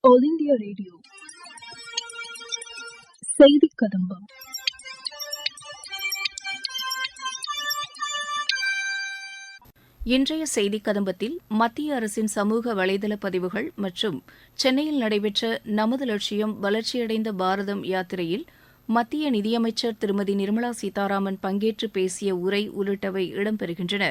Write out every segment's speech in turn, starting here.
All India radio செய்தி கதம்பம். இன்றைய செய்தி கதம்பத்தில் மத்திய அரசின் சமூக வலைதள பதிவுகள் மற்றும் சென்னையில் நடைபெற்ற நமது லட்சியம் வளர்ச்சியடைந்த பாரதம் யாத்திரையில் மத்திய நிதியமைச்சர் திருமதி நிர்மலா சீதாராமன் பங்கேற்று பேசிய உரை உள்ளிட்டவை இடம்பெறுகின்றன.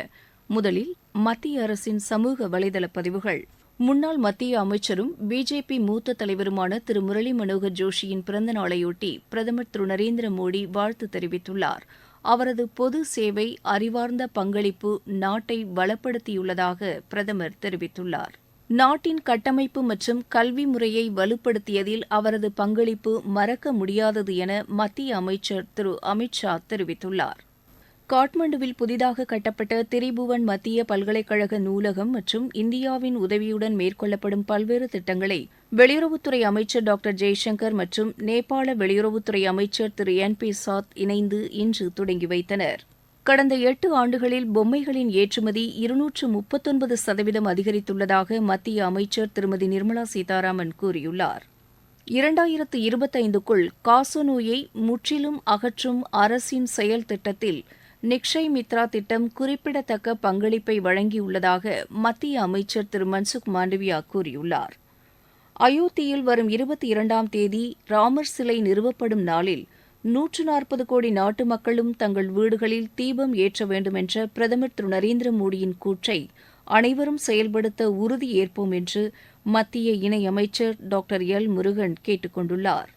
முதலில் மத்திய அரசின் சமூக வலைதள பதிவுகள். முன்னாள் மத்திய அமைச்சரும் பிஜேபி மூத்த தலைவருமான திரு முரளி மனோகர் ஜோஷியின் பிறந்த நாளையொட்டி பிரதமர் திரு நரேந்திர மோடி வாழ்த்து தெரிவித்துள்ளார். அவரது பொது சேவை, அறிவார்ந்த பங்களிப்பு நாட்டை வளப்படுத்தியுள்ளதாக பிரதமர் தெரிவித்துள்ளார். நாட்டின் கட்டமைப்பு மற்றும் கல்வி முறையை வலுப்படுத்தியதில் அவரது பங்களிப்பு மறக்க முடியாதது என மத்திய அமைச்சர் திரு அமித் ஷா தெரிவித்துள்ளார். காட்மாண்டுவில் புதிதாக கட்டப்பட்ட திரிபுவன் மத்திய பல்கலைக்கழக நூலகம் மற்றும் இந்தியாவின் உதவியுடன் மேற்கொள்ளப்படும் பல்வேறு திட்டங்களை வெளியுறவுத்துறை அமைச்சர் டாக்டர் ஜெய்சங்கர் மற்றும் நேபாள வெளியுறவுத்துறை அமைச்சர் திரு என்பி சாத் இணைந்து இன்று தொடங்கி வைத்தனர். கடந்த 8 ஆண்டுகளில் பொம்மைகளின் ஏற்றுமதி 239% அதிகரித்துள்ளதாக மத்திய அமைச்சர் திருமதி நிர்மலா சீதாராமன் கூறியுள்ளார். 2025க்குள் காசநோயை முற்றிலும் அகற்றும் அரசின் செயல் திட்டத்தில் நிக்ஷய் மித்ரா திட்டம் குறிப்பிடத்தக்க பங்களிப்பை வழங்கியுள்ளதாக மத்திய அமைச்சர் திரு மன்சுக் மாண்டவியா கூறியுள்ளார். அயோத்தியில் வரும் 22ஆம் தேதி ராமர் சிலை நிறுவப்படும் நாளில் 140 கோடி நாட்டு மக்களும் தங்கள் வீடுகளில் தீபம் ஏற்ற வேண்டுமென்ற பிரதமர் திரு நரேந்திர மோடியின் கூற்றை அனைவரும் செயல்படுத்த உறுதி ஏற்போம் என்று மத்திய இணையமைச்சர் டாக்டர் எல் முருகன் கேட்டுக் கொண்டுள்ளார்.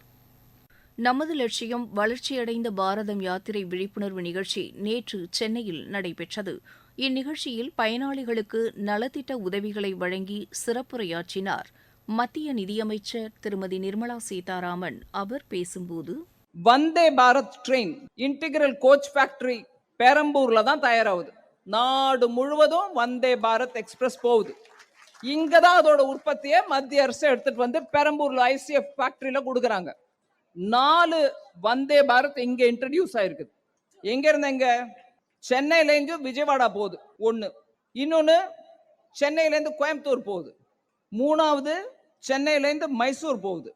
நமது லட்சியம் வளர்ச்சியடைந்த பாரதம் யாத்திரை விழிப்புணர்வு நிகழ்ச்சி நேற்று சென்னையில் நடைபெற்றது. இந்நிகழ்ச்சியில் பயனாளிகளுக்கு நலத்திட்ட உதவிகளை வழங்கி சிறப்புரையாற்றினார் மத்திய நிதியமைச்சர் திருமதி நிர்மலா சீதாராமன். அவர் பேசும்போது, Vande Bharat train integral coach factory பெரம்பூர்ல தான் தயாராகுது. நாடு முழுவதும் வந்தே பாரத் எக்ஸ்பிரஸ் போகுது. இங்கதான் அதோட உற்பத்தியை மத்திய அரசு எடுத்துட்டு வந்து பெரம்பூர்ல ஐசிஎஃப் ஃபேக்டரியில கொடுக்குறாங்க. 4 வந்தே பாரத் இங்க இன்ட்ரடியூஸ் ஆயிருக்குது. எங்க இருந்து எங்க? சென்னையில இருந்து விஜயவாடா போகுது ஒண்ணு, இன்னொன்னு சென்னையில இருந்து கோயம்புத்தூர் போகுது, 3வது சென்னையில இருந்து மைசூர் போகுது,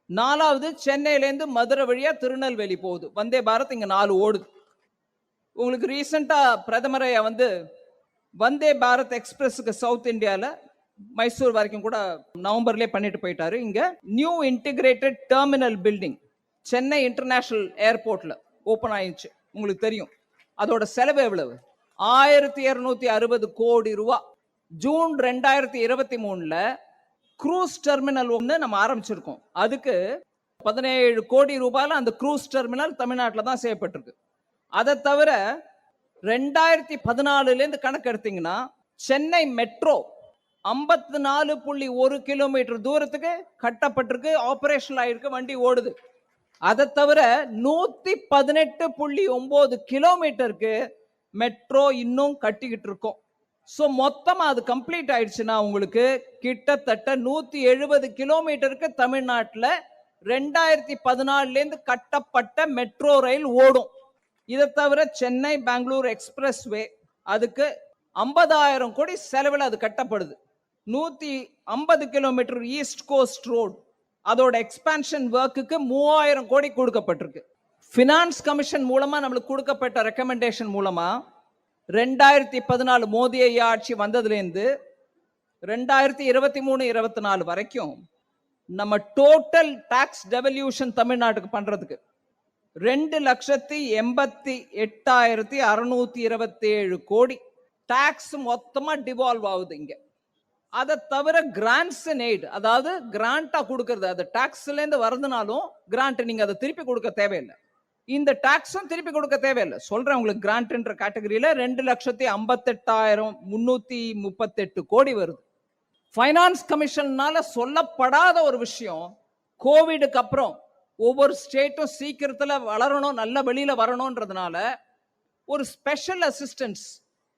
4வது சென்னையில இருந்து மதுரை வழியா திருநெல்வேலி போகுது. வந்தே பாரத் இங்க 4 ஓடுது. உங்களுக்கு ரீசெண்டா பிரதமரை வந்தே பாரத் எக்ஸ்பிரஸுக்கு சவுத் இந்தியால மைசூர் வரைக்கும் கூட நவம்பர்லேயே பண்ணிட்டு போயிட்டாரு. இங்க new integrated terminal building Chennai international ஏர்போர்ட்ல ஓபன் ஆயிடுச்சு. உங்களுக்கு தெரியும் அதோட செலவு எவ்வளவு? 1260 கோடி ரூபாய். ஜூன் 2023ல க்ரூஸ் டெர்மினல் ஒன்று நம்ம ஆரம்பிச்சிருக்கோம். அதுக்கு 17 கோடி ரூபாயில அந்த க்ரூஸ் டெர்மினல் தமிழ்நாட்டில் தான் செய்யப்பட்டிருக்கு. அதை தவிர 2014 இருந்து கணக்கு எடுத்தீங்கன்னா சென்னை மெட்ரோ 54.1 கிலோமீட்டர் தூரத்துக்கு கட்டப்பட்டிருக்கு, ஆபரேஷனல் ஆயிருக்கு, வண்டி ஓடுது. அதை தவிர 118.9 கிலோமீட்டருக்கு மெட்ரோ இன்னும் கட்டிக்கிட்டு இருக்கோம். ஸோ மொத்தமா அது கம்ப்ளீட் ஆயிடுச்சுன்னா உங்களுக்கு கிட்டத்தட்ட 170 கிலோமீட்டருக்கு தமிழ்நாட்டில் 2014 இருந்து கட்டப்பட்ட மெட்ரோ ரயில் ஓடும். இதை தவிர சென்னை பெங்களூர் எக்ஸ்பிரஸ் வே அதுக்கு 50,000 கோடி செலவில் அது கட்டப்படுது. 150 கிலோமீட்டர் ஈஸ்ட் கோஸ்ட் ரோடு அதோட எக்ஸ்பான்ஷன் ஒர்க்குக்கு 3000 கோடி கொடுக்கப்பட்டிருக்கு. பினான்ஸ் கமிஷன் மூலமா நம்மளுக்கு கொடுக்கப்பட்ட ரெக்கமெண்டேஷன் மூலமா 2014 மோடி ஐயா ஆட்சி வந்ததுலேருந்து 2023-24 வரைக்கும் நம்ம டோட்டல் டாக்ஸ் டெவல்யூஷன் தமிழ்நாட்டுக்கு பண்றதுக்கு 2,88,627 கோடி டாக்ஸ் மொத்தமா டிவால்வ் ஆகுது இங்க. அதை தவிர கிராண்ட்ஸ் அண்ட் எய்ட், அதாவது கிராண்டா கொடுக்கறது, அது டாக்ஸ்ல இருந்து வருதுனாலும் கிராண்ட் நீங்க அதை திருப்பி கொடுக்க தேவையில்லை. இந்த டாக்ஸும் திருப்பி கொடுக்க தேவையில்லை. சொல்றேன் உங்களுக்கு, கிராண்ட்ன்ற கேட்டகரியில 2,58,338 கோடி வருது. ஃபைனான்ஸ் கமிஷன்னால சொல்லப்படாத ஒரு விஷயம், கோவிடுக்கு அப்புறம் ஒவ்வொரு ஸ்டேட்டும் சீக்கிரத்துல வளரணும், நல்ல வெளியில வரணும்ன்றதுனால ஒரு ஸ்பெஷல் அசிஸ்டன்ஸ்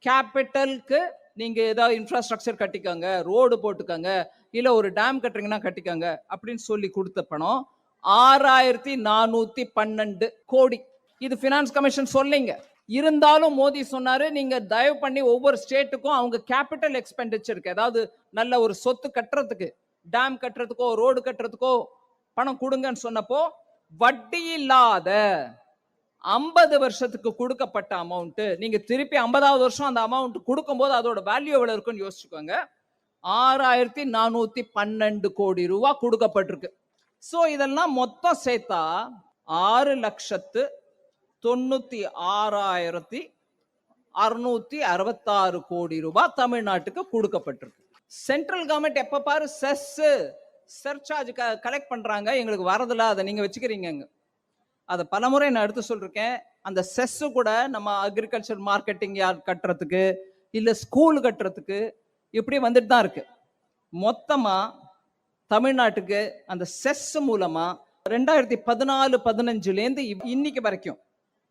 கேபிட்டலுக்கு நீங்க ஏதாவது இன்ஃப்ராஸ்ட்ரக்சர் கட்டிக்கங்க, ரோடு போட்டுக்கங்க, இல்ல ஒரு டேம் கட்டுறீங்கன்னா கட்டிக்கங்க அப்படின்னு சொல்லி கொடுத்த பணம் 6,412 கோடி. இது பினான்ஸ் கமிஷன் சொல்லிங்க. இருந்தாலும் மோடி சொன்னாரு, நீங்க தயவு பண்ணி ஒவ்வொரு ஸ்டேட்டுக்கும் அவங்க கேபிட்டல் எக்ஸ்பெண்டிச்சருக்கு, அதாவது நல்ல ஒரு சொத்து கட்டுறதுக்கு டேம் கட்டுறதுக்கோ ரோடு கட்டுறதுக்கோ பணம் கொடுங்கன்னு சொன்னப்போ வட்டி இல்லாத 50 வருஷத்துக்கு கொடுக்கப்பட்ட அமௌண்ட், நீங்க திருப்பி 50வது வருஷம் அந்த அமௌண்ட் கொடுக்கும்போது அதோட வேல்யூ எவ்வளவு இருக்குன்னு யோசிச்சுக்கோங்க. 6412 கோடி ரூபாய் கொடுக்கப்பட்டிருக்கு. சோ இதெல்லாம் மொத்தம் சேர்த்தா 6,96,666 கோடி ரூபாய் தமிழ்நாட்டுக்கு கொடுக்கப்பட்டிருக்கு. சென்ட்ரல் கவர்மெண்ட் எப்ப பாரு செஸ் சர்சார்ஜ் கலெக்ட் பண்றாங்க, எங்களுக்கு வரதில்ல, அதை நீங்க வச்சுக்கிறீங்க. அதை பலமுறை நான் எடுத்து சொல்லிருக்கேன். அந்த செஸ் கூட நம்ம அக்ரிகல்ச்சர் மார்க்கெட்டிங் யார்ட் கட்டுறதுக்கு இல்ல ஸ்கூல் கட்டுறதுக்கு இப்படி வந்துட்டு தான் இருக்கு. மொத்தமா தமிழ்நாட்டுக்கு அந்த செஸ் மூலமா 2014-15 இன்னைக்கு வரைக்கும்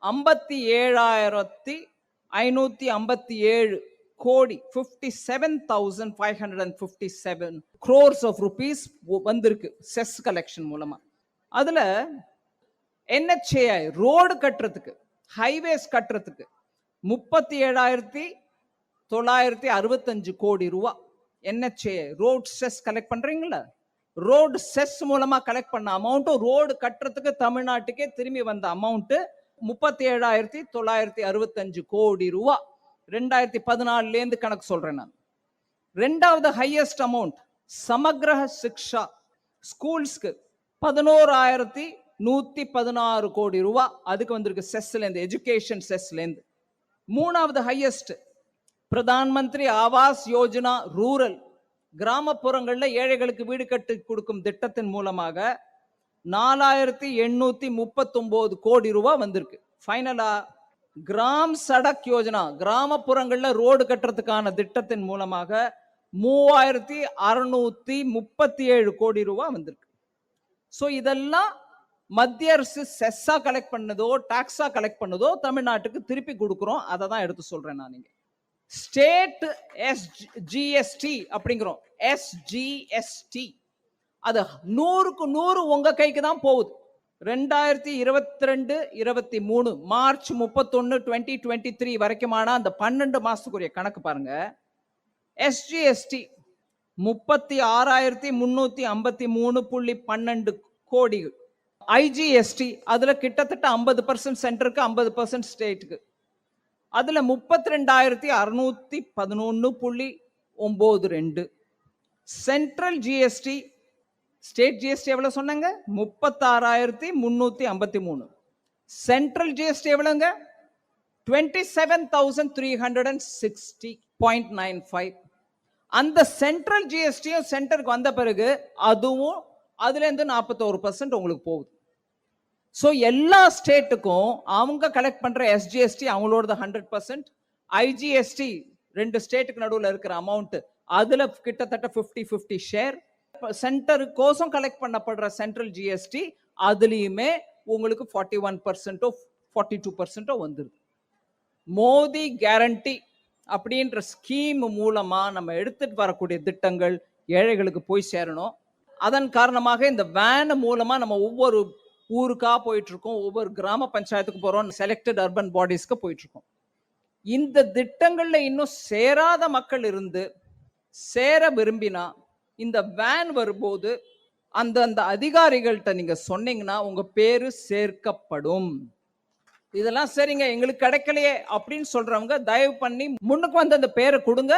57,557 கோடி 57,557 crores of rupees வந்திருக்கு செஸ் கலெக்ஷன் மூலமா. அதுல NHAI ரோடு கட்டுறதுக்கு, ஹைவேஸ் கட்டுறதுக்கு 37,965 கோடி ரூபா NHAI ரோட் செஸ் கலெக்ட் பண்றீங்களா? ரோடு செஸ் மூலமா கலெக்ட் பண்ண அமௌண்ட் ரோடு கட்டுறதுக்கு தமிழ்நாட்டுக்கே திரும்பி வந்த அமௌண்ட் 37,965 கோடி ரூபா 2014 கணக்கு சொல்றேன் நான். ரெண்டாவது ஹையஸ்ட் அமௌண்ட் சமக்ர சிக்ஷா ஸ்கூல்ஸ்க்கு 11,116 கோடி ரூபா அதுக்கு வந்திருக்கு செஸ்ல இருந்து, எஜுகேஷன் செஸ்ல இருந்து. மூணாவது ஹையஸ்ட் பிரதான் மந்திரி ஆவாஸ் யோஜனா ரூரல், கிராமப்புறங்கள்ல ஏழைகளுக்கு வீடு கட்டி கொடுக்கும் திட்டத்தின் மூலமாக 4,839 கோடி ரூபாய் வந்திருக்கு. ஃபைனலா கிராம் சடக் யோஜனா, கிராமப்புறங்கள்ல ரோடு கட்டுறதுக்கான திட்டத்தின் மூலமாக 3,637 கோடி ரூபாய் வந்திருக்கு. சோ இதெல்லாம் மத்திய அரசு செஸ்ஸா கலெக்ட் பண்ணதோ டாக்ஸா கலெக்ட் பண்ணதோ தமிழ்நாட்டுக்கு திருப்பி கொடுக்கிறோம். அதை தான் எடுத்து சொல்றேன் நான். நீங்க ஸ்டேட் SGST அப்படிங்கிறோம், SGST அது 100க்கு 100 உங்க கைக்கு தான் போகுது. 2022-23 மார்ச் 31, 2023 வரைக்குமான அந்த 12 மாசத்துக்குரிய கணக்கு பாருங்க. SGST 36,353.12 கோடி. IGST அதுல கிட்டத்தட்ட 50% சென்டருக்கு 50% ஸ்டேட்டுக்கு. அதுல 32,611.92. சென்ட்ரல் GST, ஸ்டேட் GST எவ்வளவு சொன்னாங்க? 36,353. Central GST எவ்வளவுங்க? 27,360.95. அந்த சென்ட்ரல் GSTயும் சென்டருக்கு வந்த பிறகு அதுவும் அதுல இருந்து 41% உங்களுக்கு போகுது. சோ எல்லா ஸ்டேட்டுக்கும் அவங்க கலெக்ட் பண்ற SGST அவங்களோட 100%, IGST ரெண்டு ஸ்டேட்டுக்கு நடுவுல இருக்கிற அமௌண்ட் அதுல கிட்டத்தட்ட 50-50 ஷேர். சென்டர் கோசம் கலெக்ட் பண்ணப்படுற சென்ட்ரல் GST அதுலயுமே உங்களுக்கு 41% 42% வந்துருது. மோடி கேரண்டி அப்படின்ற ஸ்கீம் மூலமா நம்ம எடுத்துட்டு வரக்கூடிய திட்டங்கள் ஏழைகளுக்கு போய் சேரணும். அதன் காரணமாக இந்த வேன் மூலமா நம்ம ஒவ்வொரு ஊருக்கா போயிட்டு இருக்கோம், ஒவ்வொரு கிராம பஞ்சாயத்துக்கு போறோம், செலக்டட் அர்பன் பாடிஸ்க்கு போயிட்டு இருக்கோம். இந்த திட்டங்கள்ல இன்னும் சேராத மக்கள் இருந்து சேர விரும்பினா இந்த வேன் வரும்போது அந்த அதிகாரிகள்கிட்ட நீங்க சொன்னீங்கன்னா உங்க பேரு சேர்க்கப்படும். இதெல்லாம் சரிங்க எங்களுக்கு கிடைக்கலையே அப்படின்னு சொல்றவங்க தயவு பண்ணி முன்னுக்கு வந்து அந்த பேரை கொடுங்க.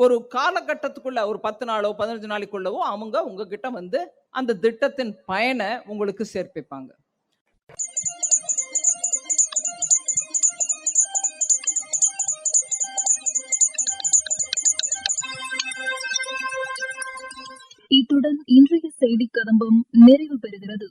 ஒரு காலகட்டத்துக்குள்ள ஒரு 10 நாளோ 15 நாளைக்குள்ளவோ அவங்க உங்ககிட்ட வந்து அந்த திட்டத்தின் பயனை உங்களுக்கு சேர்ப்பிப்பாங்க. இத்துடன் இன்றைய செய்தி கதம்பம் நிறைவு பெறுகிறது.